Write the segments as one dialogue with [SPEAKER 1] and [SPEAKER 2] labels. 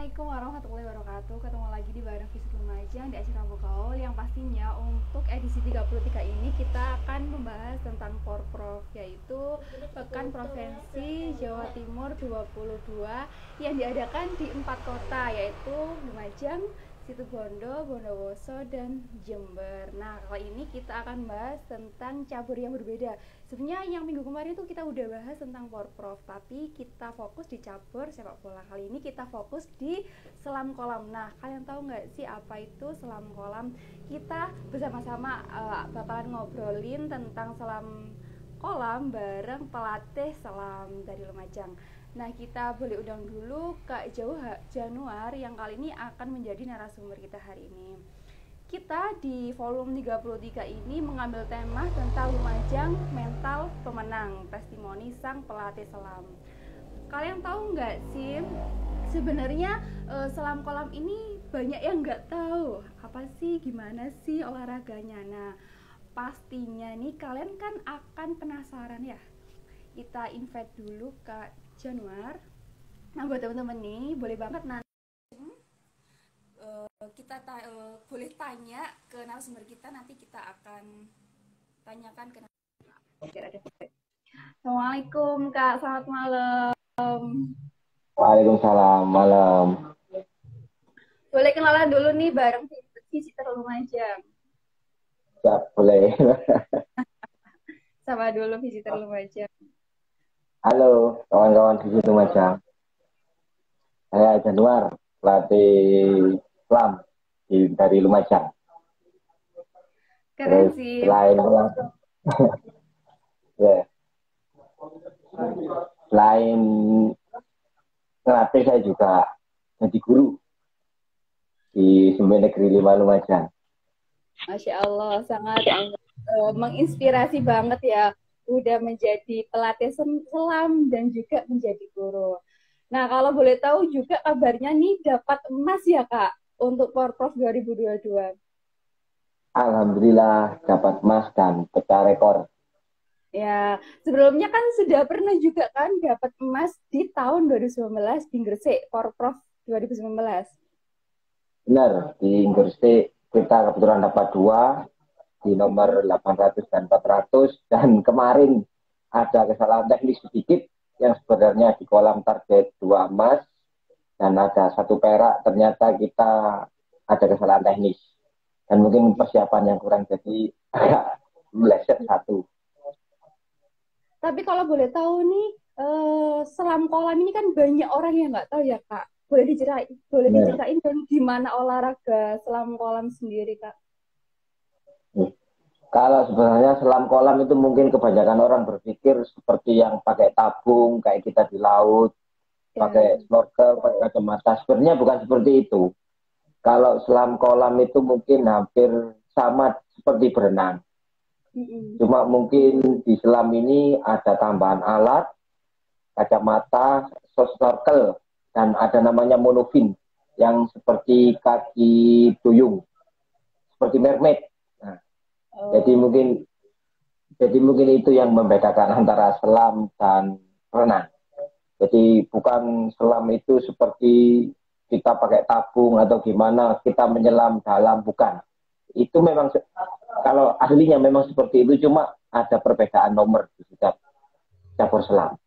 [SPEAKER 1] Assalamualaikum warahmatullahi wabarakatuh. Ketemu lagi di bareng Visit Lumajang di acara Bokaul yang pastinya untuk edisi 33 ini kita akan membahas tentang Porprov, yaitu Pekan Provinsi Jawa Timur 22 yang diadakan di 4 kota, yaitu Lumajang, Situbondo, Bondowoso, dan Jember. Nah, kali ini kita akan bahas tentang cabur yang berbeda. Sebenarnya yang minggu kemarin tuh kita udah bahas tentang Porprov, tapi kita fokus di cabur sepak bola. Kali ini kita fokus di selam kolam. Nah, kalian tahu nggak sih apa itu selam kolam? Kita bersama-sama bakalan ngobrolin tentang selam kolam bareng pelatih selam dari Lumajang. Nah, kita boleh undang dulu Kak Januar yang kali ini akan menjadi narasumber kita hari ini. Kita di volume 33 ini mengambil tema tentang Lumajang mental pemenang, testimoni sang pelatih selam. Kalian tahu nggak sih sebenarnya selam kolam ini banyak yang nggak tahu apa sih, gimana sih olahraganya. Nah, pastinya nih kalian kan akan penasaran ya. Kita invite dulu Kak Januar. Nah, buat teman-teman nih boleh banget nanti kita boleh tanya ke narasumber kita, nanti kita akan tanyakan ke Assalamualaikum Kak, selamat malam.
[SPEAKER 2] Waalaikumsalam malam.
[SPEAKER 1] Boleh kenalan dulu nih bareng Visitor Lumajang.
[SPEAKER 2] Ya, boleh.
[SPEAKER 1] Sama dulu Visitor Lumajang.
[SPEAKER 2] Halo kawan-kawan di situ Lumajang. Saya Januar, pelatih Islam dari Lumajang.
[SPEAKER 1] Keren
[SPEAKER 2] Terus
[SPEAKER 1] sih.
[SPEAKER 2] ya, selain ngelatih saya juga jadi guru di Semen Negeri 5 Lumajang.
[SPEAKER 1] Masya Allah, sangat menginspirasi banget ya. Udah menjadi pelatih selam dan juga menjadi guru. Nah, kalau boleh tahu juga kabarnya nih dapat emas ya Kak untuk Porprov 2022.
[SPEAKER 2] Alhamdulillah dapat emas dan pecah rekor.
[SPEAKER 1] Ya, sebelumnya kan sudah pernah juga kan dapat emas di tahun 2019 di Gresik, Porprov 2019.
[SPEAKER 2] Benar, di Gresik kita kebetulan dapat dua di nomor 800 dan 400, dan kemarin ada kesalahan teknis sedikit yang sebenarnya di kolam target 2 emas dan ada 1 perak, ternyata kita ada kesalahan teknis dan mungkin persiapan yang kurang, jadi agak meleset 1.
[SPEAKER 1] Tapi kalau boleh tahu nih, selam kolam ini kan banyak orang yang nggak tahu ya Kak. Boleh diceritain dong gimana olahraga selam kolam sendiri Kak?
[SPEAKER 2] Kalau sebenarnya selam kolam itu mungkin kebanyakan orang berpikir seperti yang pakai tabung kayak kita di laut, pakai snorkel, pakai kacamata. Sebenarnya bukan seperti itu. Kalau selam kolam itu mungkin hampir sama seperti berenang. Cuma mungkin di selam ini ada tambahan alat, kacamata, snorkel, dan ada namanya monofin yang seperti kaki duyung, seperti mermaid. Nah, jadi mungkin itu yang membedakan antara selam dan renang. Jadi bukan selam itu seperti kita pakai tabung atau gimana, kita menyelam dalam, bukan. Itu memang kalau aslinya memang seperti itu, cuma ada perbedaan nomor di setiap cabur selam.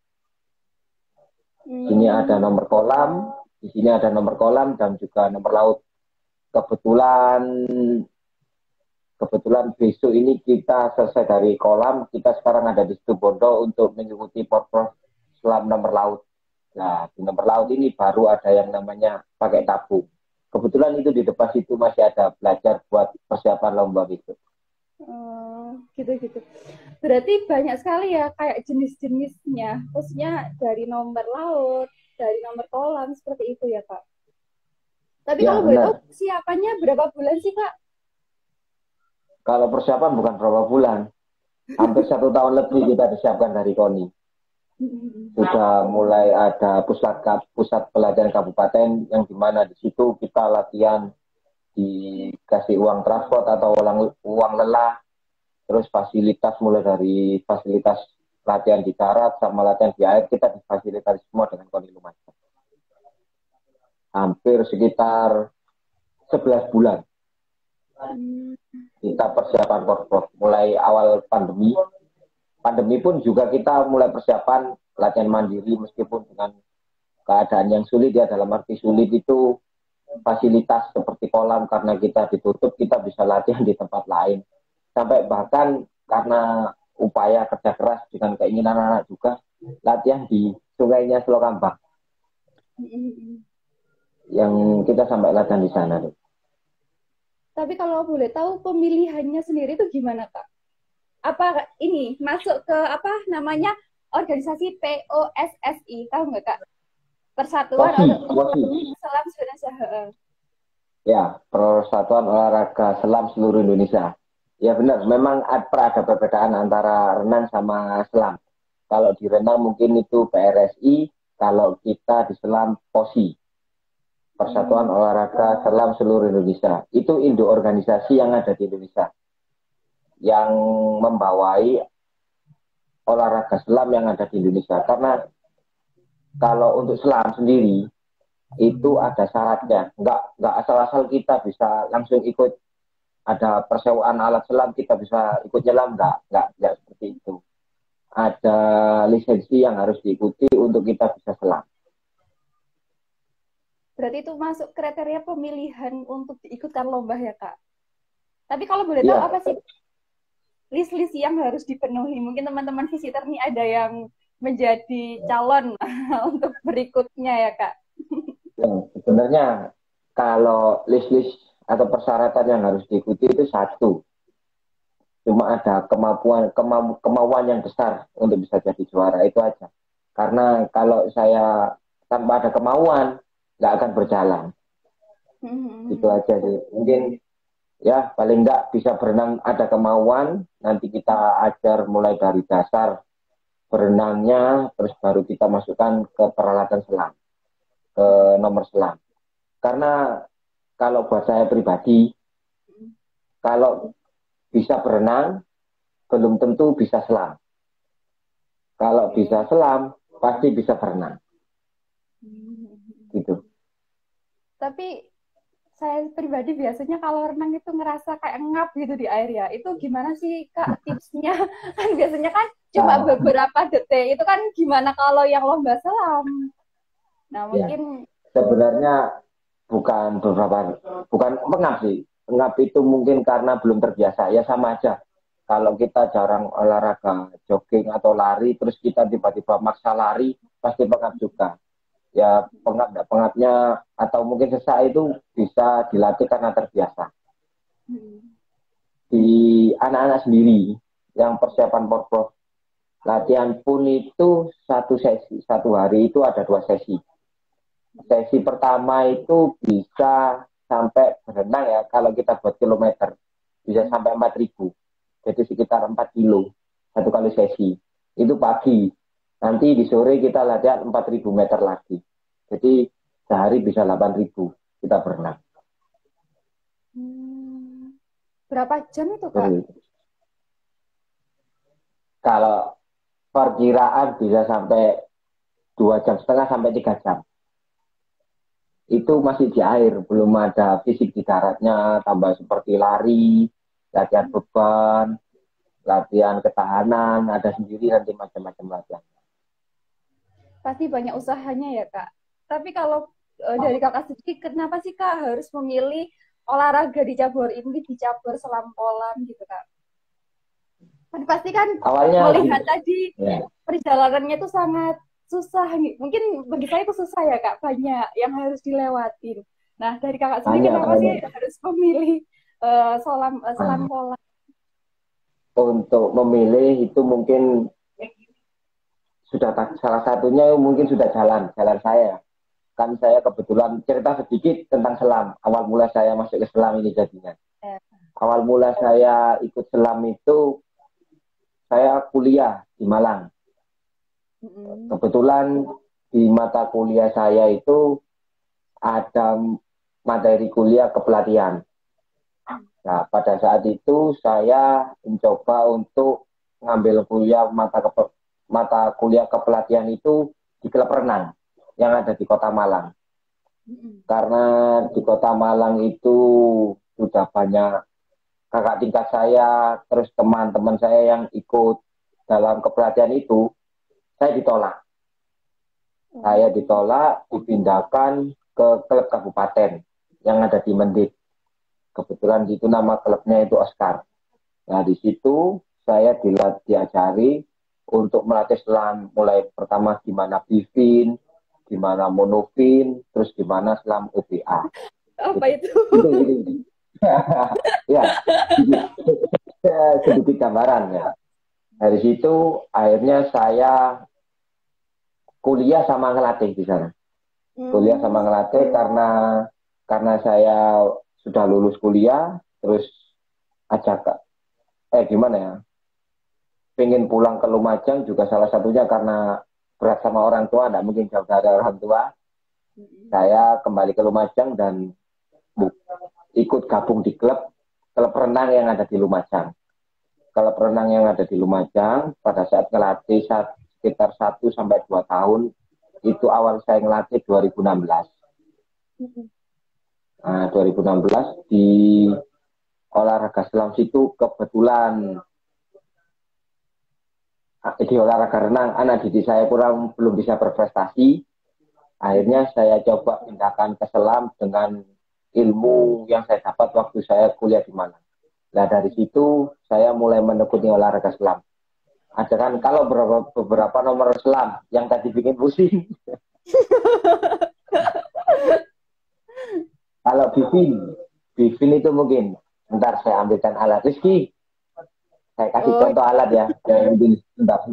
[SPEAKER 2] Di sini ada nomor kolam, di sini ada nomor kolam dan juga nomor laut. Kebetulan besok ini kita selesai dari kolam, kita sekarang ada di Situbondo untuk mengikuti Porprov selam nomor laut. Nah, di nomor laut ini baru ada yang namanya pakai tabung. Kebetulan itu di depan situ masih ada belajar buat persiapan lomba itu.
[SPEAKER 1] Gitu. Berarti banyak sekali ya kayak jenis-jenisnya, khususnya dari nomor laut, dari nomor kolam, seperti itu ya Kak. Tapi
[SPEAKER 2] Ya,
[SPEAKER 1] kalau boleh tahu
[SPEAKER 2] benar.
[SPEAKER 1] persiapannya berapa bulan sih Kak?
[SPEAKER 2] Kalau persiapan bukan berapa bulan, hampir 1 tahun lebih kita disiapkan dari KONI. Sudah mulai ada pusat pelatihan kabupaten yang dimana di situ kita latihan, dikasih uang transport atau uang lelah, terus fasilitas mulai dari fasilitas latihan di darat sama latihan di air kita difasilitasi semua dengan KONI Lumajang. hampir sekitar 11 bulan
[SPEAKER 1] Hmm.
[SPEAKER 2] kita persiapan porprov. Mulai awal pandemi, pandemi pun juga kita mulai persiapan latihan mandiri meskipun dengan keadaan yang sulit ya, dalam arti sulit itu fasilitas seperti kolam karena kita ditutup, kita bisa latihan di tempat lain. Sampai bahkan karena upaya kerja keras dengan keinginan anak juga, latihan di sungainya Selokambang
[SPEAKER 1] Mm-mm.
[SPEAKER 2] yang kita sampai latihan di sana.
[SPEAKER 1] Tapi kalau boleh tahu pemilihannya sendiri itu gimana, Kak? Apa ini masuk ke apa namanya organisasi POSSI, tahu nggak, Kak? Persatuan
[SPEAKER 2] Posi, Posi.
[SPEAKER 1] Selam Indonesia. Heeh.
[SPEAKER 2] Ya, Persatuan Olahraga Selam seluruh Indonesia. Ya benar, memang ada perbedaan antara renang sama selam. Kalau di renang mungkin itu PRSI, kalau kita di selam POSI, Persatuan Olahraga Selam seluruh Indonesia. Itu induk organisasi yang ada di Indonesia, yang membawai olahraga selam yang ada di Indonesia. Karena kalau untuk selam sendiri, itu ada syaratnya. Nggak asal-asal kita bisa langsung ikut, ada persewaan alat selam kita bisa ikut nyelam, nggak seperti itu. Ada lisensi yang harus diikuti untuk kita bisa selam.
[SPEAKER 1] Berarti itu masuk kriteria pemilihan untuk diikutkan lomba ya, Kak? Tapi kalau boleh tahu apa sih list-list yang harus dipenuhi? Mungkin teman-teman visitor nih ada yang menjadi calon untuk berikutnya ya, Kak?
[SPEAKER 2] Sebenarnya kalau list-list atau persyaratan yang harus diikuti itu satu, cuma ada kemauan yang besar untuk bisa jadi juara, itu aja. Karena kalau saya tanpa ada kemauan nggak akan berjalan. Itu aja sih. Mungkin ya paling nggak bisa berenang, ada kemauan, nanti kita ajar mulai dari dasar berenangnya, terus baru kita masukkan ke peralatan selam, ke nomor selam. Karena kalau buat saya pribadi, kalau bisa berenang, belum tentu bisa selam. Kalau bisa selam, pasti bisa berenang. Gitu.
[SPEAKER 1] Tapi saya pribadi biasanya kalau renang itu ngerasa kayak ngap gitu di air ya. Itu gimana sih, Kak, tipsnya? Kan biasanya kan cuma beberapa detik. Itu kan gimana kalau yang lomba selam? Nah, mungkin
[SPEAKER 2] sebenarnya bukan mengap sih. Mengap itu mungkin karena belum terbiasa. Ya sama aja. Kalau kita jarang olahraga jogging atau lari, terus kita tiba-tiba maksa lari, pasti mengap juga. Ya pengapnya atau mungkin sesak itu bisa dilatih karena terbiasa. Di anak-anak sendiri yang persiapan porprov, latihan pun itu satu sesi, satu hari itu ada 2 sesi. Sesi pertama itu bisa sampai berenang ya, kalau kita buat kilometer bisa sampai 4.000, jadi sekitar 4 kilo satu kali sesi. Itu pagi, nanti di sore kita latihan 4.000 meter lagi, jadi sehari bisa 8.000 kita berenang.
[SPEAKER 1] Berapa jam itu, Kak?
[SPEAKER 2] Kalau perkiraan bisa sampai 2,5 jam sampai 3 jam. Itu masih di air, belum ada fisik di daratnya, tambah seperti lari, latihan beban, latihan ketahanan, ada sendiri nanti macam-macam latihan.
[SPEAKER 1] Pasti banyak usahanya ya, Kak. Tapi kalau dari Kakak sendiri, kenapa sih, Kak, harus memilih olahraga di cabur ini, di cabur selam kolam gitu, Kak? Kan pasti kan awalnya melihat tadi perjalanannya itu sangat susah. Mungkin bagi saya itu susah ya, Kak, banyak yang harus dilewatin. Nah, dari Kakak sendiri kenapa sih harus memilih selam kolam?
[SPEAKER 2] Untuk memilih itu mungkin sudah salah satunya mungkin sudah jalan saya. Kan saya kebetulan cerita sedikit tentang selam. Awal mula saya masuk ke selam ini jadinya. Awal mula saya ikut selam itu saya kuliah di Malang. Kebetulan di mata kuliah saya itu ada materi kuliah kepelatihan. Nah, pada saat itu saya mencoba untuk ngambil kuliah mata kuliah kepelatihan itu di klub renang yang ada di Kota Malang. Karena di Kota Malang itu sudah banyak kakak tingkat saya, terus teman-teman saya yang ikut dalam kepelatihan itu, saya ditolak. Saya ditolak, dipindahkan ke klub kabupaten yang ada di Mendit. Kebetulan itu nama klubnya itu Oscar. Nah, di situ saya diajari untuk melatih selam, mulai pertama gimana bivin, gimana monofin, terus gimana selam OBA.
[SPEAKER 1] Apa itu?
[SPEAKER 2] Gitu. Ya, sedikit gambaran ya. Dari situ akhirnya saya kuliah sama ngelatih di sana. Kuliah sama ngelatih karena saya sudah lulus kuliah, terus ajak gimana ya, pengen pulang ke Lumajang juga salah satunya karena berat sama orang tua, tidak mungkin jauh dari orang tua. Saya kembali ke Lumajang dan ikut gabung di klub renang yang ada di Lumajang. Klub renang yang ada di Lumajang pada saat ngelatih sekitar 1 sampai 2 tahun, itu awal saya ngelatih 2016. Nah, 2016 di olahraga selam situ kebetulan di olahraga renang anak didik saya belum bisa berprestasi. Akhirnya saya coba pindahkan ke selam dengan ilmu yang saya dapat waktu saya kuliah di Malang. Nah, dari situ saya mulai menekuni olahraga selam. Ada kan kalau beberapa nomor selam yang tadi bikin pusing. Kalau bivin itu mungkin. Bentar saya ambilkan alat. Rizky, saya kasih contoh alat ya. Bentar.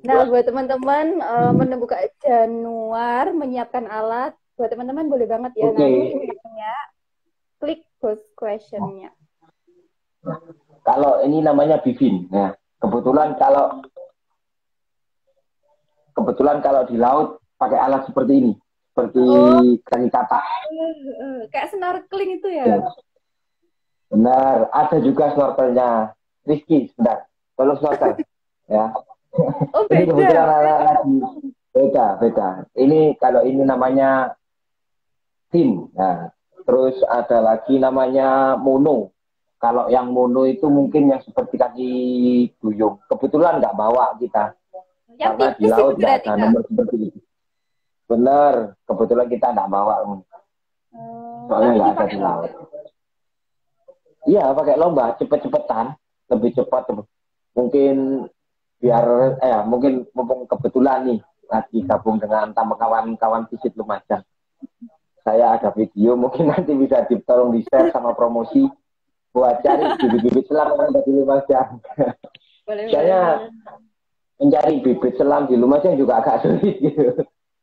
[SPEAKER 1] Nah, buat teman-teman menunggu Kak Januar menyiapkan alat, buat teman-teman boleh banget ya nanti klik post question-nya.
[SPEAKER 2] Kalau ini namanya bivin. Nah, kebetulan kalau di laut pakai alat seperti ini, seperti kanikata.
[SPEAKER 1] Kayak snorkeling itu ya?
[SPEAKER 2] Benar, ada juga snorkelnya. Rizky, sebentar. Kalau snorkel, ya.
[SPEAKER 1] Oh,
[SPEAKER 2] ini kebetulan beda. Kalau ini namanya fin. Nah, terus ada lagi namanya mono. Kalau yang mono itu mungkin yang seperti kaki duyung. Kebetulan nggak bawa kita.
[SPEAKER 1] Yang
[SPEAKER 2] karena di laut nggak ada nomor seperti itu. Benar, kebetulan kita nggak bawa. Soalnya nggak ada di laut. Iya, pakai lomba, cepet-cepetan. Lebih cepat. Mungkin mungkin kebetulan nih lagi gabung dengan kawan-kawan visit Lumajang. Saya ada video, mungkin nanti bisa tolong di-share sama promosi buat cari bibit-bibit selam yang ada di Lumajang. Saya mencari bibit selam di Lumajang juga agak sulit gitu.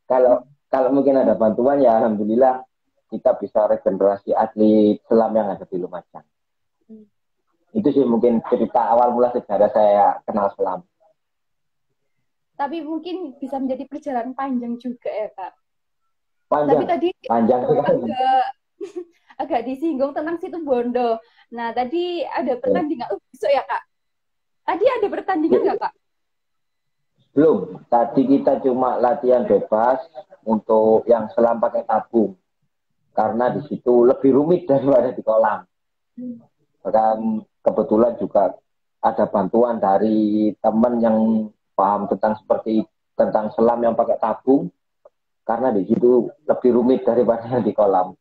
[SPEAKER 2] Kalau mungkin ada bantuan ya alhamdulillah kita bisa regenerasi atlet selam yang ada di Lumajang. Itu sih mungkin cerita awal mula sejarah saya kenal selam.
[SPEAKER 1] Tapi mungkin bisa menjadi perjalanan panjang juga ya Kak.
[SPEAKER 2] Panjang.
[SPEAKER 1] Tapi tadi
[SPEAKER 2] panjang
[SPEAKER 1] agak disinggung tentang situ Bondo. Nah tadi ada pertandingan besok ya Kak. Tadi ada pertandingan nggak Kak?
[SPEAKER 2] Belum. Tadi kita cuma latihan bebas untuk yang selam pakai tabung. Karena di situ lebih rumit daripada di kolam. Dan kebetulan juga ada bantuan dari teman yang paham tentang selam yang pakai tabung, karena di situ lebih rumit daripada yang di kolam.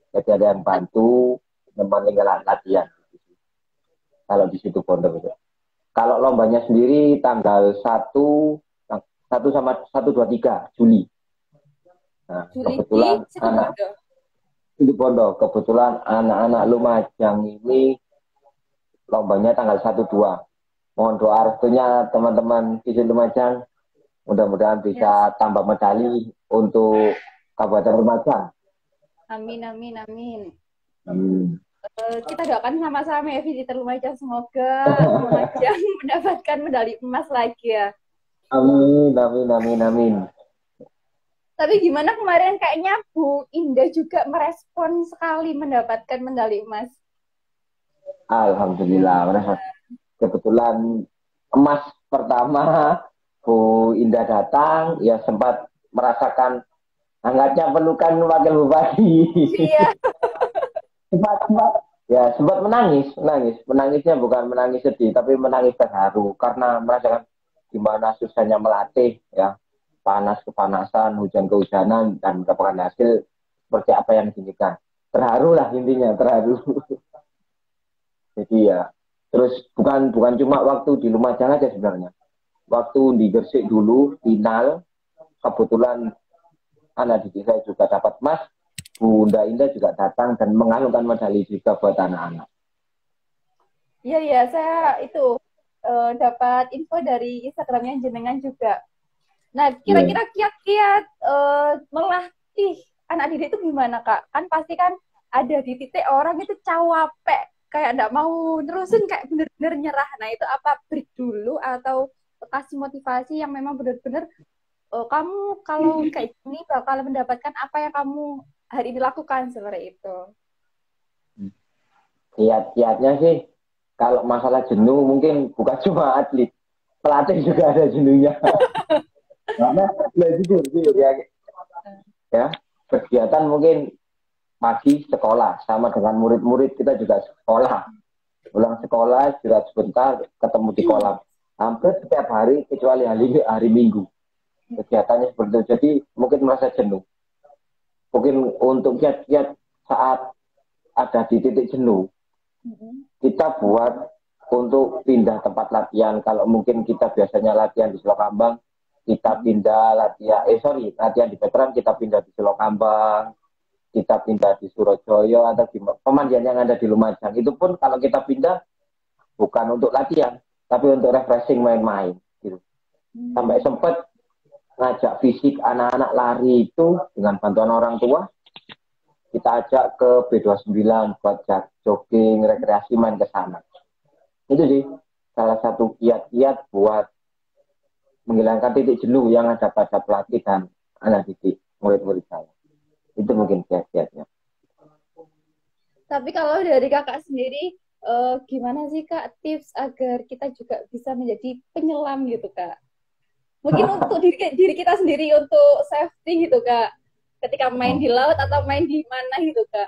[SPEAKER 2] Jadi ada yang bantu menemani latihan. Kalau di situ pondok itu. Kalau lombanya sendiri tanggal 1 sama 1-2-3 Juli. Nah, kebetulan kebetulan anak-anak Lumajang ini lombanya tanggal 1-2. Mohon doa restunya teman-teman di Lumajang. Mudah-mudahan bisa tambah medali untuk Kabupaten Lumajang.
[SPEAKER 1] Amin. Kita doakan sama-sama ya visitor Lumajang, semoga Lumajang mendapatkan medali emas lagi ya.
[SPEAKER 2] Amin.
[SPEAKER 1] Tapi gimana kemarin kayaknya Bu Indah juga merespon sekali mendapatkan medali emas.
[SPEAKER 2] Alhamdulillah, kebetulan emas pertama Bu Indah datang, ya sempat merasakan Angkatnya pelukan wakil bupati.
[SPEAKER 1] Iya.
[SPEAKER 2] Sempat ya sempat menangisnya bukan menangis sedih tapi menangis terharu karena merasakan gimana susahnya melatih ya, panas kepanasan, hujan kehujanan, dan mendapatkan hasil seperti apa yang diinginkan. Terharu lah intinya, terharu. Jadi ya terus bukan bukan cuma waktu di Lumajang aja sebenarnya, waktu di Gresik dulu final kebetulan anak didik saya juga dapat emas. Bunda Indah juga datang dan mengalungkan medali juga buat anak-anak.
[SPEAKER 1] Iya, iya, saya itu dapat info dari Instagramnya jenengan juga. Nah,
[SPEAKER 2] Iya.
[SPEAKER 1] kira-kira kiat-kiat melatih anak didik itu gimana, Kak? Kan pasti kan ada di titik orang itu capek, kayak nggak mau nerusin, kayak bener-bener nyerah. Nah, itu apa break dulu atau kasih motivasi yang memang bener-bener kamu kalau kayak gini bakal mendapatkan apa yang kamu hari ini lakukan seperti itu.
[SPEAKER 2] Kiat-kiatnya sih, kalau masalah jenuh mungkin bukan cuma atlet, pelatih juga ada jenuhnya. Karena ya jujur ya, ya kegiatan mungkin pagi sekolah sama dengan murid-murid kita juga sekolah. Pulang sekolah istirahat sebentar ketemu di kolam. Hampir setiap hari kecuali hari Minggu. Kegiatannya seperti itu. Jadi mungkin merasa jenuh. Mungkin untuk kiat-kiat saat ada di titik jenuh, kita buat untuk pindah tempat latihan. Kalau mungkin kita biasanya latihan di Selokambang, kita pindah latihan di veteran, kita pindah di Selokambang, kita pindah di Surojoyo atau di pemandian yang ada di Lumajang. Itu pun kalau kita pindah bukan untuk latihan, tapi untuk refreshing main-main. Gitu. Sampai sempat ngajak fisik anak-anak lari itu dengan bantuan orang tua, kita ajak ke B29 buat jogging, rekreasi, main ke sana. Itu sih salah satu kiat-kiat buat menghilangkan titik jenuh yang ada pada pelatih dan anak didik murid-murid saya. Itu mungkin kiat-kiatnya.
[SPEAKER 1] Tapi kalau dari kakak sendiri, gimana sih kak tips agar kita juga bisa menjadi penyelam gitu kak? Mungkin untuk diri kita sendiri untuk safety gitu kak. Ketika main di laut atau main di mana gitu kak.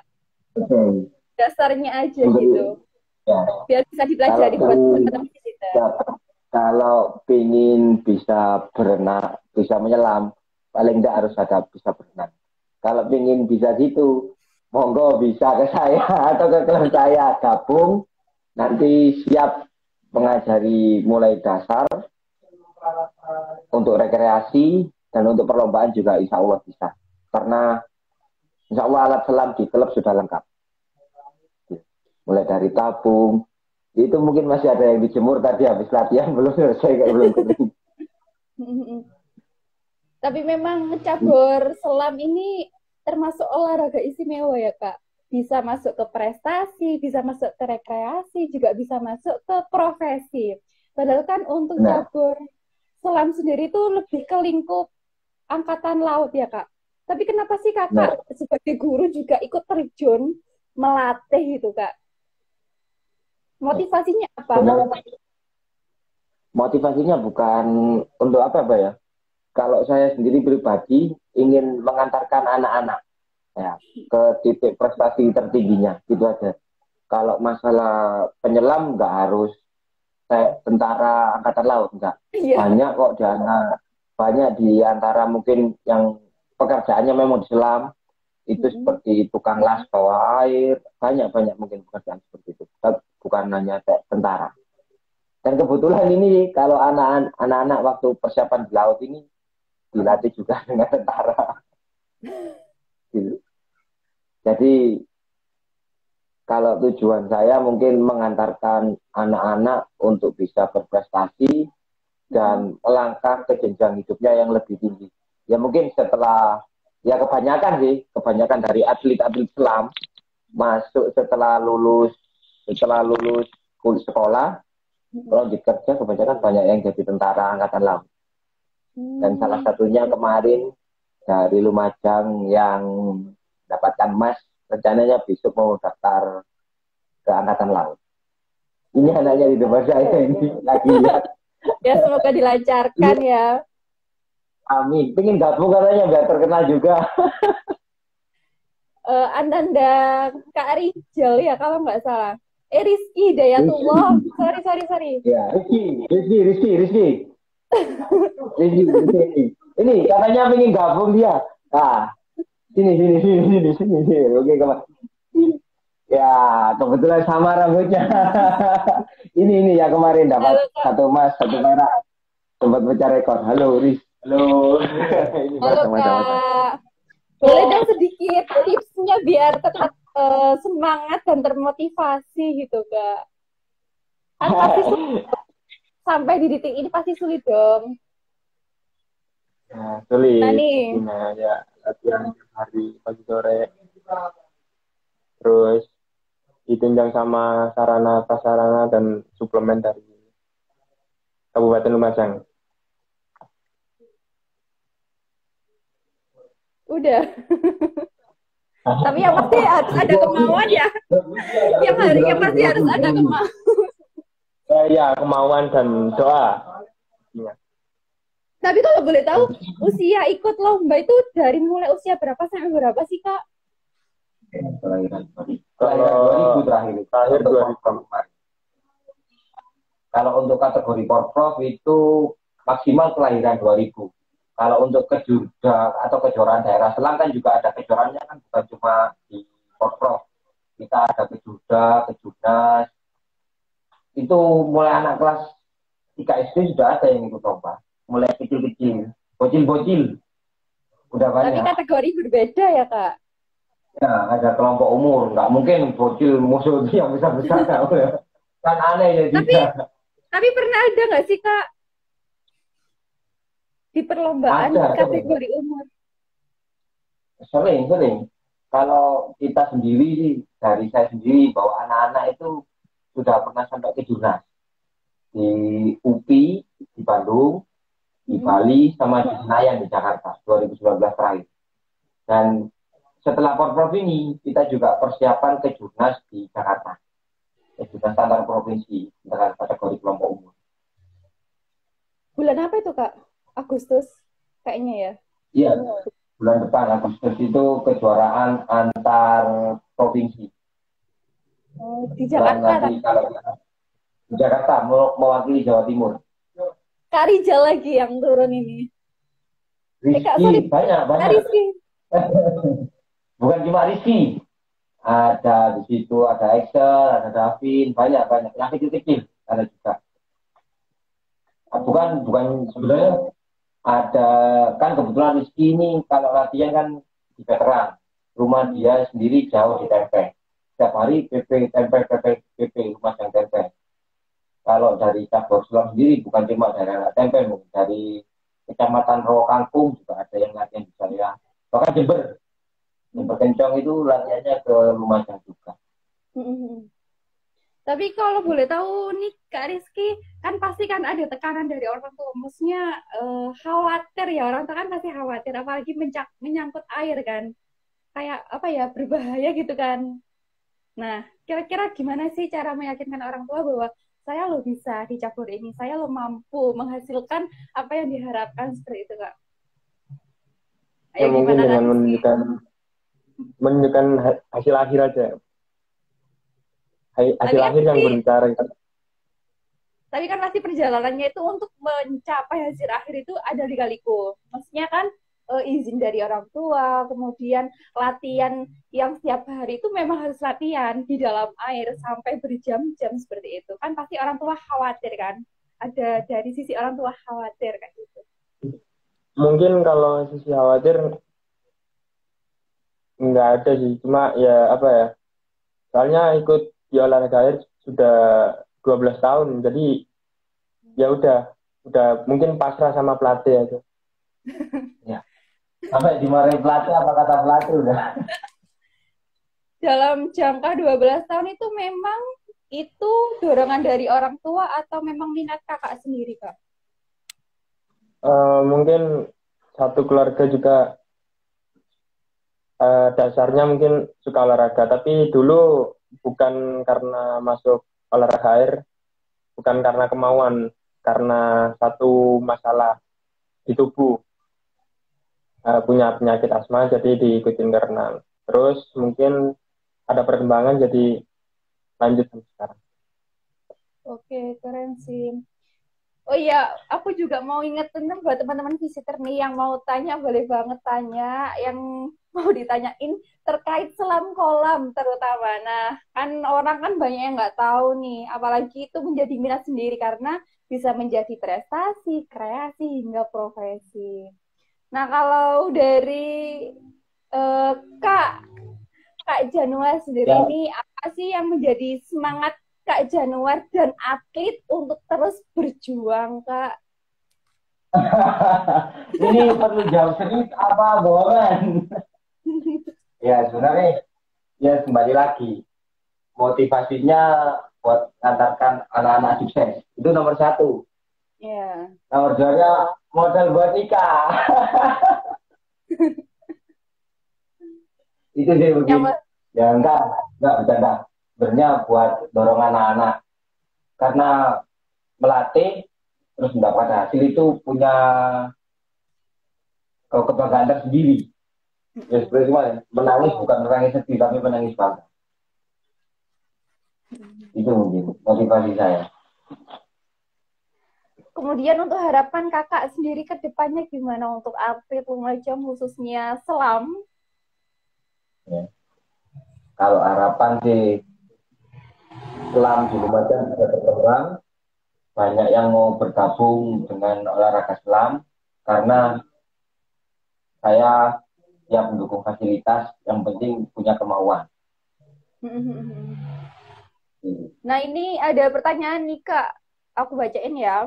[SPEAKER 1] Dasarnya aja gitu.
[SPEAKER 2] Ya.
[SPEAKER 1] Biar bisa dipelajari buat teman-teman kita.
[SPEAKER 2] Ya, kalau ingin bisa berenang, bisa menyelam, paling tidak harus ada bisa berenang. Kalau ingin bisa gitu, monggo bisa ke saya atau ke klub saya gabung. Nanti siap mengajari mulai dasar untuk rekreasi dan untuk perlombaan juga insya Allah bisa. Karena insya Allah alat selam di klub sudah lengkap. Mulai dari tabung, itu mungkin masih ada yang dijemur tadi habis latihan belum selesai, belum kering.
[SPEAKER 1] Tapi memang cabur selam ini termasuk olahraga istimewa ya kak. Bisa masuk ke prestasi, bisa masuk ke rekreasi, juga bisa masuk ke profesi. Padahal kan untuk cabur selam sendiri itu lebih ke lingkup angkatan laut ya kak. Tapi kenapa sih kakak sebagai guru juga ikut terjun melatih gitu kak? Motivasinya apa?
[SPEAKER 2] Motivasinya bukan untuk apa ya. Kalau saya sendiri pribadi ingin mengantarkan anak-anak ya ke titik prestasi tertingginya, gitu aja. Kalau masalah penyelam nggak harus tentara angkatan laut, enggak. Banyak kok di banyak di antara mungkin yang pekerjaannya memang di selam, itu seperti tukang las bawa air, banyak mungkin pekerjaan seperti itu. Bukan hanya tentara. Dan kebetulan ini kalau anak-anak waktu persiapan di laut ini dilatih juga dengan tentara. Gitu. Jadi kalau tujuan saya mungkin mengantarkan anak-anak untuk bisa berprestasi dan melangkah ke jenjang hidupnya yang lebih tinggi. Ya mungkin setelah, ya kebanyakan dari atlet-atlet selam masuk setelah lulus sekolah, kalau dikerja kebanyakan banyak yang jadi tentara angkatan laut. Dan salah satunya kemarin dari Lumajang yang dapatkan emas, rencananya besok mau daftar ke angkatan laut. Ini anaknya di depan saya ini lagi lihat.
[SPEAKER 1] Ya semoga dilancarkan ya.
[SPEAKER 2] Amin. Pengen gabung katanya biar terkenal juga.
[SPEAKER 1] Ananda Kak Rijal ya kalau nggak salah. Rizky
[SPEAKER 2] Rizky.
[SPEAKER 1] Hidayatullah. Sorry, sorry, sorry.
[SPEAKER 2] Ya, Rizky. Ini katanya pengen gabung dia. Nah, sini. Oke, kemana? Ya, kebetulan sama rambutnya. Ini ya kemarin dapat
[SPEAKER 1] Halo Kak.
[SPEAKER 2] satu emas, satu perak. Sempat pecah rekor. Halo, Riz. Halo. Ini
[SPEAKER 1] Halo
[SPEAKER 2] masa.
[SPEAKER 1] Kak. Boleh dong sedikit tipsnya biar tetap semangat dan termotivasi gitu Kak. Kan pasti sampai di titik ini pasti sulit dong.
[SPEAKER 2] Nah,
[SPEAKER 1] Nah
[SPEAKER 2] sulit.
[SPEAKER 1] nih,
[SPEAKER 2] Nah, ya latihan tiap hari pagi sore. Terus ditunjang sama sarana prasarana dan suplemen dari Kabupaten Lumajang.
[SPEAKER 1] udah. Tapi yang pasti harus ada kemauan ya. Yang pasti harus ada kemauan.
[SPEAKER 2] Ya, kemauan dan doa. Ya.
[SPEAKER 1] Tapi kalau boleh tahu, usia ikut lomba itu dari mulai usia berapa sampai berapa sih Kak?
[SPEAKER 2] Kalau 2000 terakhir 2000. Kalau untuk kategori porprov itu maksimal kelahiran 2000. Kalau untuk kejurda atau kejuaraan daerah selang kan juga ada kejuaraannya kan bukan cuma di porprov. Kita ada kejurda, kejurnas. Itu mulai anak kelas 3 SD sudah ada yang ikut lomba. Mulai kecil-kecil, bocil-bocil. Udah
[SPEAKER 1] Tapi
[SPEAKER 2] banyak.
[SPEAKER 1] kategori berbeda ya Kak?
[SPEAKER 2] Ya, ada kelompok umur. Nggak mungkin bocil musuh yang besar-besar. Kan aneh ya
[SPEAKER 1] Tapi
[SPEAKER 2] juga.
[SPEAKER 1] tapi pernah ada nggak sih Kak di perlombaan
[SPEAKER 2] Ada,
[SPEAKER 1] kategori umur?
[SPEAKER 2] sering. Kalau kita sendiri sih, dari saya sendiri, bahwa anak-anak itu sudah pernah sampai ke jurnas. Di UPI, di Bandung, di Bali, sama di Senayan, di Jakarta, 2019 terakhir. Dan setelah Porprov ini, kita juga persiapan ke jurnas di Jakarta. Ke jurnas antar provinsi, dengan kategori kelompok umur.
[SPEAKER 1] Bulan apa itu Kak? Agustus kayaknya ya.
[SPEAKER 2] Iya, bulan depan Agustus itu kejuaraan antar provinsi.
[SPEAKER 1] Oh, di
[SPEAKER 2] Dan
[SPEAKER 1] Jakarta
[SPEAKER 2] nanti
[SPEAKER 1] kan?
[SPEAKER 2] kalau di Jakarta mewakili Jawa Timur.
[SPEAKER 1] Kak Rijal lagi yang turun ini. Kak, sorry.
[SPEAKER 2] Rizky
[SPEAKER 1] Kak
[SPEAKER 2] banyak.
[SPEAKER 1] Rizky.
[SPEAKER 2] Bukan cuma Rizky. Ada di situ ada Excel, ada Davin, banyak. Yang kecil-kecil ada juga. Bukan sebenarnya ada kan kebetulan Rizky ini kalau latihan kan di veteran. Rumah dia sendiri jauh di Tempe. Setiap hari PP rumah yang Tempe. Kalau dari cabur Selam sendiri bukan cuma dari anak Tempe, dari Kecamatan Rokangkung juga ada yang latihan di saya. Bahkan Jember Kencong itu latihannya ke Lumajang juga.
[SPEAKER 1] Tapi kalau boleh tahu nih Kak Rizky, kan pasti kan ada tekanan dari orang tua. Maksudnya khawatir ya, orang tua kan pasti khawatir, apalagi menyangkut air kan. Kayak apa ya, berbahaya gitu kan. Nah, kira-kira gimana sih cara meyakinkan orang tua bahwa saya lo bisa di cabur ini, saya lo mampu menghasilkan apa yang diharapkan seperti itu Kak.
[SPEAKER 2] Ya
[SPEAKER 1] Ayo
[SPEAKER 2] mungkin
[SPEAKER 1] gimana Kak
[SPEAKER 2] dengan
[SPEAKER 1] Rizky?
[SPEAKER 2] menunjukkan hasil akhir aja. Hasil
[SPEAKER 1] Tapi kan
[SPEAKER 2] akhir yang
[SPEAKER 1] pasti,
[SPEAKER 2] berbicara.
[SPEAKER 1] tapi kan pasti perjalanannya itu untuk mencapai hasil akhir itu ada lika-liku. Maksudnya kan izin dari orang tua, kemudian latihan yang setiap hari itu memang harus latihan di dalam air sampai berjam-jam seperti itu. Kan pasti orang tua khawatir kan? Ada dari sisi orang tua khawatir kayak gitu.
[SPEAKER 2] Mungkin kalau sisi khawatir nggak ada sih, cuma ya apa ya, soalnya ikut di olahraga air sudah 12 tahun, jadi ya udah mungkin pasrah sama pelatih aja. Ya. Sampai dimarahin pelatih apa kata pelatih udah.
[SPEAKER 1] Dalam jangka 12 tahun itu memang itu dorongan dari orang tua atau memang minat kakak sendiri Kak?
[SPEAKER 2] Mungkin satu keluarga juga dasarnya mungkin suka olahraga, tapi dulu bukan karena masuk olahraga air, bukan karena kemauan, karena satu masalah di tubuh.
[SPEAKER 3] punya penyakit asma jadi diikutin ke renang. Terus mungkin ada perkembangan jadi lanjut sampai sekarang.
[SPEAKER 1] Oke, keren sih. Oh iya, aku juga mau ingetin nih buat teman-teman visitor nih yang mau tanya, boleh banget tanya, yang mau ditanyain terkait selam kolam terutama. Nah, kan orang kan banyak yang nggak tahu nih, apalagi itu menjadi minat sendiri karena bisa menjadi prestasi, kreasi, hingga profesi. Nah, kalau dari eh, Kak, Kak Januar sendiri
[SPEAKER 2] Ya,
[SPEAKER 1] ini apa sih yang menjadi semangat Kak Januar dan atlet untuk terus berjuang, Kak?
[SPEAKER 2] ini perlu jawab serius apa bohongan? Ya sebenarnya ya kembali lagi motivasinya buat mengantarkan anak-anak sukses itu nomor satu.
[SPEAKER 1] Ya.
[SPEAKER 2] Nomor duanya modal buat nikah. Itu sih mungkin.
[SPEAKER 1] Yang
[SPEAKER 2] Ya enggak bercanda. Sebenarnya buat dorong anak-anak karena melatih terus mendapat hasil itu punya kebanggaan tersendiri. Ya seperti itu, menangis bukan menangis sedih tapi menangis bangga. Itu mungkin motivasi saya.
[SPEAKER 1] kemudian untuk harapan Kakak sendiri ke depannya gimana untuk atlet Lumajang khususnya selam?
[SPEAKER 2] Ya. Kalau harapan sih selam di Lumajang bisa berkembang, banyak yang mau bergabung dengan olahraga selam karena saya siap mendukung fasilitas, yang penting punya kemauan.
[SPEAKER 1] Nah, ini ada pertanyaan nih, Kak. Aku bacain ya.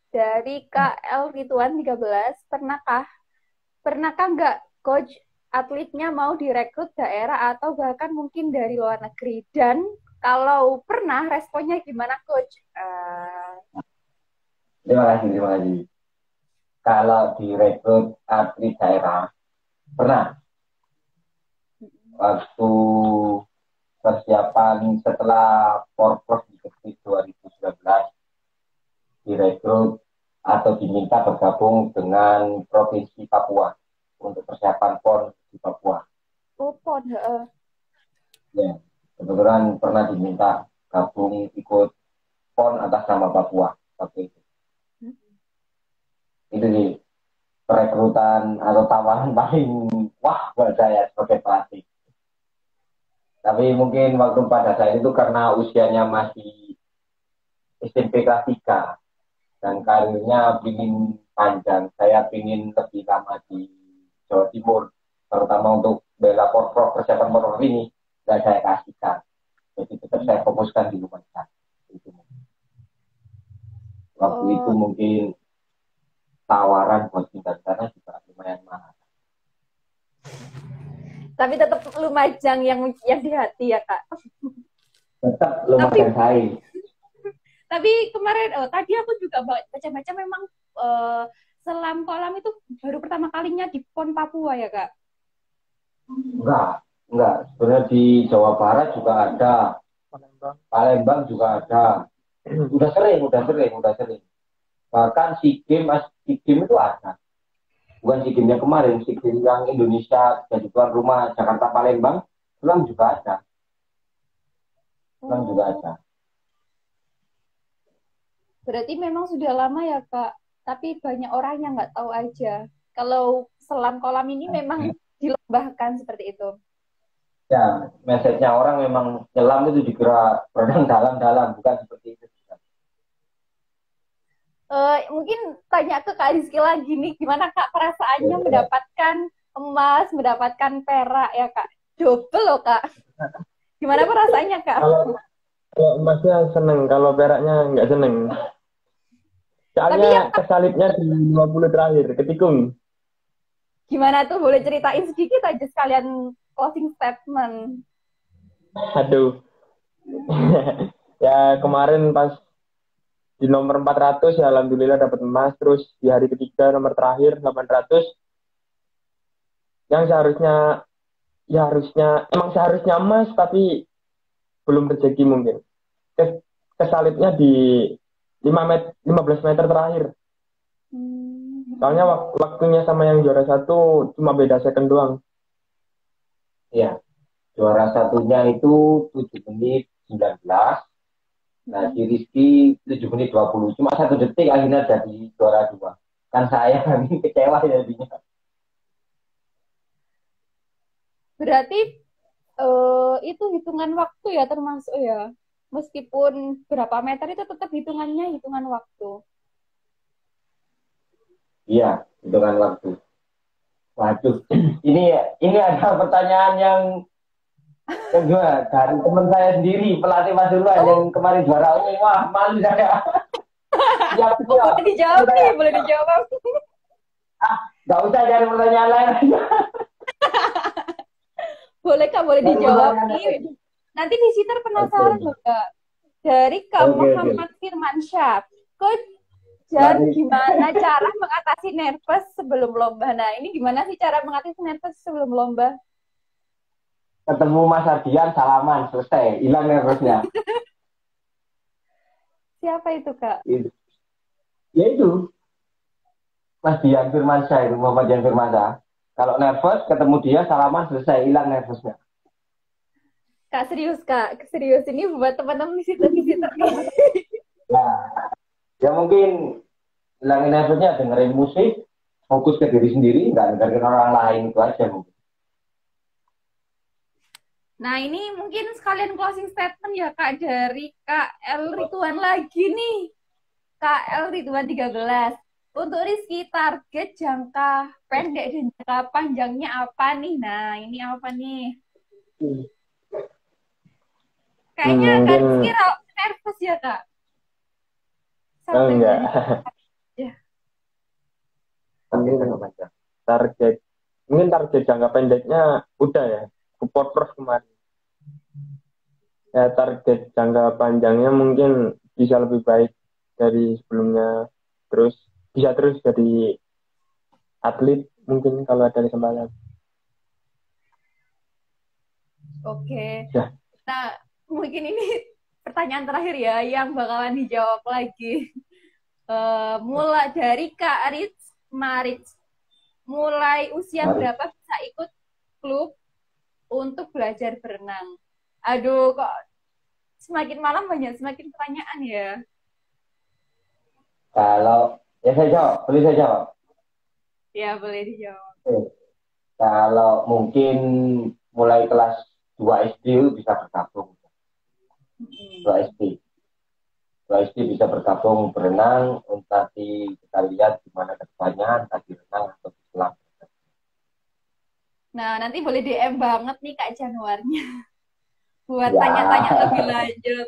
[SPEAKER 1] Dari Kak L Rituan 13, pernahkah nggak coach atletnya mau direkrut daerah atau bahkan mungkin dari luar negeri? Dan kalau pernah, responnya gimana, coach?
[SPEAKER 2] Terima kasih, terima kasih. Kalau direkrut atlet daerah, pernah waktu persiapan setelah Porprov di Gresik 2019 direkrut atau diminta bergabung dengan Provinsi Papua untuk persiapan PON di Papua.
[SPEAKER 1] Oh, pon,
[SPEAKER 2] Ya, kebetulan pernah diminta gabung ikut PON atas nama Papua waktu itu. Itu sih perekrutan atau tawaran paling wah buat saya sebagai pelatih. Tapi mungkin waktu pada saat itu karena usianya masih SMP kelas 3 dan karirnya ingin panjang, saya ingin lebih lama di Jawa Timur, terutama untuk bela Porprov, persiapan Porprov ini, dan saya kasihkan. Jadi tetap saya fokuskan di Lumajang. Waktu itu mungkin tawaran buat pindah ke sana juga lumayan mahal.
[SPEAKER 1] Tapi tetap Lumajang yang di hati ya, Kak.
[SPEAKER 2] Tetap Lumajang saya.
[SPEAKER 1] Tapi kemarin, tadi aku juga baca-baca memang selam kolam itu baru pertama kalinya di PON Papua ya, Kak?
[SPEAKER 2] Enggak. Sebenarnya di Jawa Barat juga ada. Palembang juga ada. Udah sering. Bahkan SEA Games itu ada. Bukan SEA Games yang kemarin, SEA Games yang Indonesia jadi tuan rumah Jakarta Palembang, selam juga ada.
[SPEAKER 1] Berarti memang sudah lama ya, Kak. Tapi banyak orang yang nggak tahu aja. Kalau selam kolam ini memang dilembahkan seperti itu.
[SPEAKER 2] Ya, message-nya orang memang nyelam itu dikira berenang dalam-dalam, bukan seperti itu.
[SPEAKER 1] Mungkin tanya ke Kak Rizky lagi nih, gimana Kak perasaannya mendapatkan emas, mendapatkan perak ya Kak? Double loh Kak. Gimana perasaannya Kak?
[SPEAKER 3] Kalau emasnya seneng, kalau peraknya nggak seneng. Soalnya kesalipnya di 50 terakhir, ketikung.
[SPEAKER 1] Gimana tuh? Boleh ceritain sedikit aja sekalian closing statement.
[SPEAKER 3] Aduh. Ya kemarin pas di nomor 400 ya alhamdulillah dapat emas, terus di hari ketiga nomor terakhir 800 yang seharusnya emang seharusnya emas tapi belum rezeki mungkin. Kesalipnya di 15 meter terakhir. Soalnya waktunya sama yang juara satu cuma beda second doang.
[SPEAKER 2] Iya, juara satunya itu 7 menit 19. Nah, si Rizky 7 menit 20. Cuma 1 detik akhirnya jadi juara dua. Kan saya ini kecewa jadinya.
[SPEAKER 1] Berarti itu hitungan waktu ya termasuk ya. Meskipun berapa meter itu tetap hitungannya hitungan waktu.
[SPEAKER 2] Iya, hitungan waktu. Waduh, ini ada pertanyaan yang juga dari teman saya sendiri, pelatih Pasuruan yang
[SPEAKER 1] Oh,
[SPEAKER 2] kemarin juara umum. Wah, malu saya. Siap,
[SPEAKER 1] oh
[SPEAKER 2] siap.
[SPEAKER 1] boleh dijawab nih, boleh dijawab.
[SPEAKER 2] Nggak usah cari pertanyaan lain aja.
[SPEAKER 1] Boleh Kak, boleh
[SPEAKER 2] Cari
[SPEAKER 1] dijawab
[SPEAKER 2] pertanyaan
[SPEAKER 1] nih.
[SPEAKER 2] lain.
[SPEAKER 1] Nanti visitor
[SPEAKER 2] Oke,
[SPEAKER 1] penasaran loh Kak. Dari Kak
[SPEAKER 2] oke, oke.
[SPEAKER 1] Muhammad Firmansyah. Coach Jan,
[SPEAKER 2] Dari
[SPEAKER 1] gimana cara mengatasi nervous sebelum lomba? Nah, ini gimana sih cara mengatasi nervous sebelum lomba?
[SPEAKER 2] ketemu Mas Ardian, salaman, selesai. Hilang nervusnya.
[SPEAKER 1] Siapa itu Kak?
[SPEAKER 2] Itu. Ya itu, Mas Dian Firmansyah, itu Muhammad Dian Firmansyah. Kalau nervous, ketemu dia, salaman, selesai. Hilang nervusnya.
[SPEAKER 1] Kak serius Kak, serius ini buat teman-teman visitor-visitor nih.
[SPEAKER 2] Nah, ya mungkin hilangin nervusnya dengerin musik, fokus ke diri sendiri, nggak dengerin orang lain, itu aja mungkin.
[SPEAKER 1] Nah, ini mungkin sekalian closing statement ya Kak dari Kak El Ridwan lagi nih. Kak El Ridwan 13. Untuk Rizky, target jangka pendek dan jangka panjangnya apa nih? Nah, ini apa nih? Kayaknya Kak
[SPEAKER 3] Mungkin
[SPEAKER 1] Rizky nervous ya Kak? Santai
[SPEAKER 3] enggak.
[SPEAKER 1] aja.
[SPEAKER 3] target mungkin target jangka pendeknya udah ya support terus kemarin. Ya target jangka panjangnya mungkin bisa lebih baik dari sebelumnya, terus bisa terus jadi atlet mungkin kalau ada kesempatan.
[SPEAKER 1] Oke.
[SPEAKER 3] Ya.
[SPEAKER 1] Nah, mungkin ini pertanyaan terakhir ya yang bakalan dijawab lagi. Mulai dari Kak Aritz Maritz, mulai usia berapa bisa ikut klub untuk belajar berenang? Aduh, kok semakin malam banyak semakin pertanyaan ya.
[SPEAKER 2] Kalau, ya saya jawab, boleh saya jawab.
[SPEAKER 1] Ya, boleh dijawab.
[SPEAKER 2] Kalau mungkin mulai kelas 2 SD bisa bergabung. 2 SD. 2 SD bisa bergabung berenang, untuk nanti kita lihat gimana kedepannya, entah di renang atau di selam.
[SPEAKER 1] Nah, nanti boleh DM banget nih Kak Januarnya buat
[SPEAKER 2] Ya.
[SPEAKER 1] tanya-tanya lebih lanjut.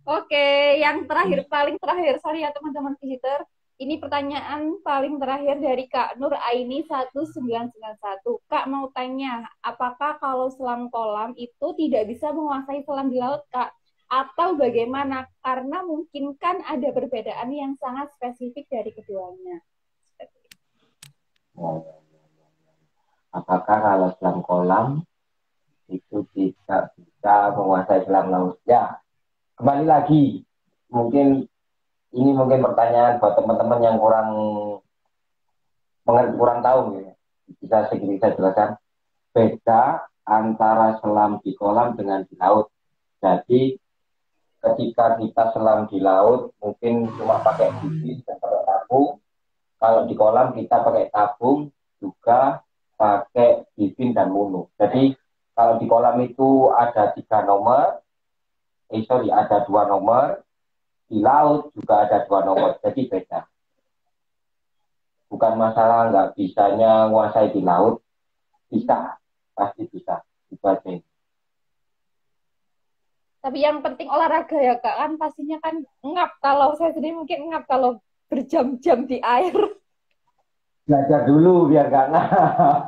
[SPEAKER 1] Oke, yang terakhir, paling terakhir, sorry ya teman-teman visitor. Ini pertanyaan paling terakhir dari Kak Nur Aini 1991. Kak mau tanya, apakah kalau selam kolam itu tidak bisa menguasai selam di laut, Kak? Atau bagaimana? Karena mungkin kan ada perbedaan yang sangat spesifik dari keduanya.
[SPEAKER 2] Apakah kalau selam kolam itu tidak bisa menguasai selam laut? Ya, kembali lagi. Ini mungkin pertanyaan buat teman-teman yang kurang tahu ya. Bisa sedikit saya jelaskan. Beda antara selam di kolam dengan di laut. Jadi ketika kita selam di laut mungkin cuma pakai bibis dan pakai tabung. Kalau di kolam kita pakai tabung juga pakai bibin dan munu. Jadi kalau di kolam itu ada 3 nomor, ada 2 nomor. Di laut juga ada 2 nomor, jadi beda. Bukan masalah nggak bisanya menguasai di laut, bisa, pasti bisa. Itu aja.
[SPEAKER 1] Tapi yang penting olahraga ya Kak, kan pastinya kan ngap. Kalau saya sendiri mungkin ngap kalau berjam-jam di air.
[SPEAKER 2] Belajar dulu biar nggak ngap.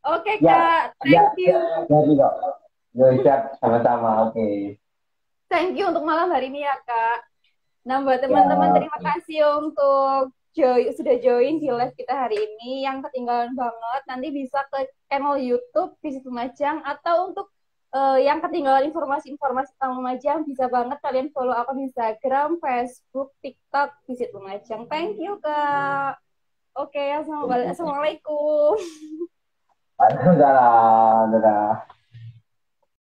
[SPEAKER 1] Oke
[SPEAKER 2] Ya,
[SPEAKER 1] Kak, thank you.
[SPEAKER 2] jadi kok. Siap, sama-sama, oke.
[SPEAKER 1] Thank you untuk malam hari ini ya Kak. Nah buat teman-teman terima kasih untuk sudah join di live kita hari ini. Yang ketinggalan banget nanti bisa ke channel YouTube Visit Lumajang atau untuk yang ketinggalan informasi-informasi tentang Lumajang, bisa banget kalian follow akun Instagram, Facebook, TikTok, Visit Lumajang. Thank you, Kak. Oke, assalamualaikum.
[SPEAKER 2] Waalaikumsalam.